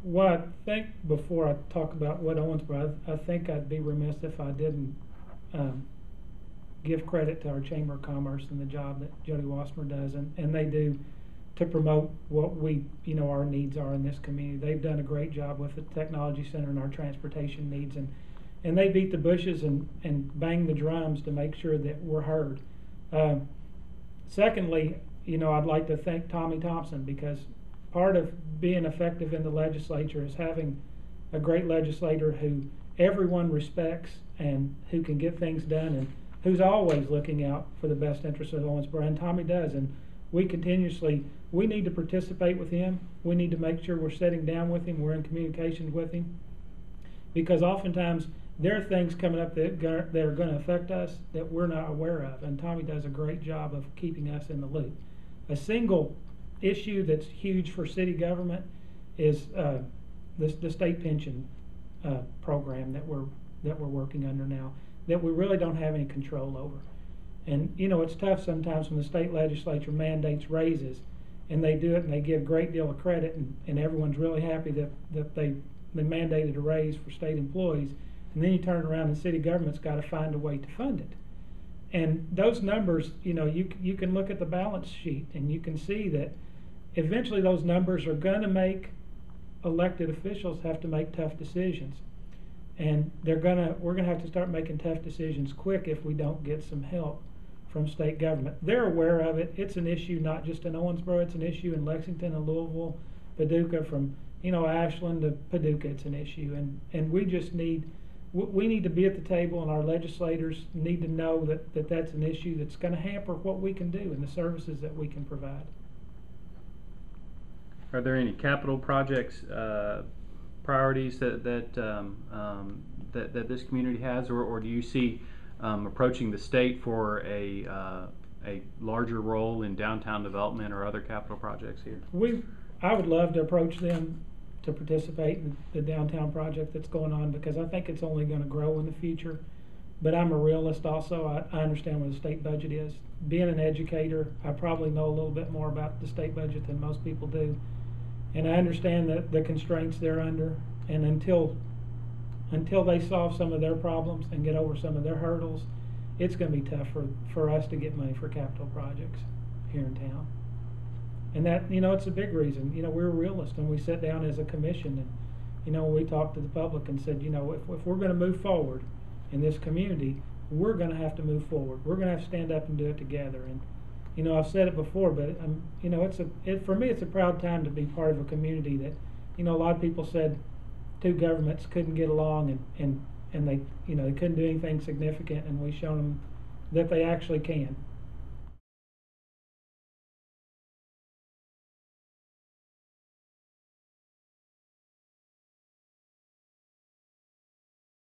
Well, I think before I talk about what Owensboro, I think I'd be remiss if I didn't um, give credit to our Chamber of Commerce and the job that Jody Wassmer does, and they do to promote what we, our needs are in this community. They've done a great job with the Technology Center and our transportation needs, and they beat the bushes and bang the drums to make sure that we're heard. Secondly, I'd like to thank Tommy Thompson, because part of being effective in the legislature is having a great legislator who everyone respects and who can get things done and who's always looking out for the best interests of Owensboro, and Tommy does. And we need to participate with him. We need to make sure we're sitting down with him, we're in communication with him, because oftentimes there are things coming up that are going to affect us that we're not aware of, and Tommy does a great job of keeping us in the loop. A single issue that's huge for city government is the state pension program that we're working under now, that we really don't have any control over. And it's tough sometimes when the state legislature mandates raises, and they do it and they give a great deal of credit, and everyone's really happy that they mandated a raise for state employees, and then you turn around and city government's got to find a way to fund it. And those numbers, you can look at the balance sheet and you can see that eventually those numbers are going to make elected officials have to make tough decisions, and we're gonna have to start making tough decisions quick if we don't get some help from state government. They're aware of it. It's an issue not just in Owensboro, it's an issue in Lexington and Louisville, Paducah, from Ashland to Paducah. It's an issue, and we just need to be at the table, and our legislators need to know that that's an issue that's going to hamper what we can do and the services that we can provide. Are there any capital projects, priorities that this community has, or do you see approaching the state for a larger role in downtown development or other capital projects here? I would love to approach them to participate in the downtown project that's going on, because I think it's only going to grow in the future. But I'm a realist also. I understand what the state budget is. Being an educator, I probably know a little bit more about the state budget than most people do. And I understand the constraints they're under, and until they solve some of their problems and get over some of their hurdles, it's going to be tough for us to get money for capital projects here in town. And that, it's a big reason. We're realists, and we sit down as a commission, and we talk to the public and said, if we're going to move forward in this community, we're going to have to move forward. We're going to have to stand up and do it together. And I've said it before, but for me, it's a proud time to be part of a community that, a lot of people said two governments couldn't get along, and they couldn't do anything significant, and we've shown them that they actually can.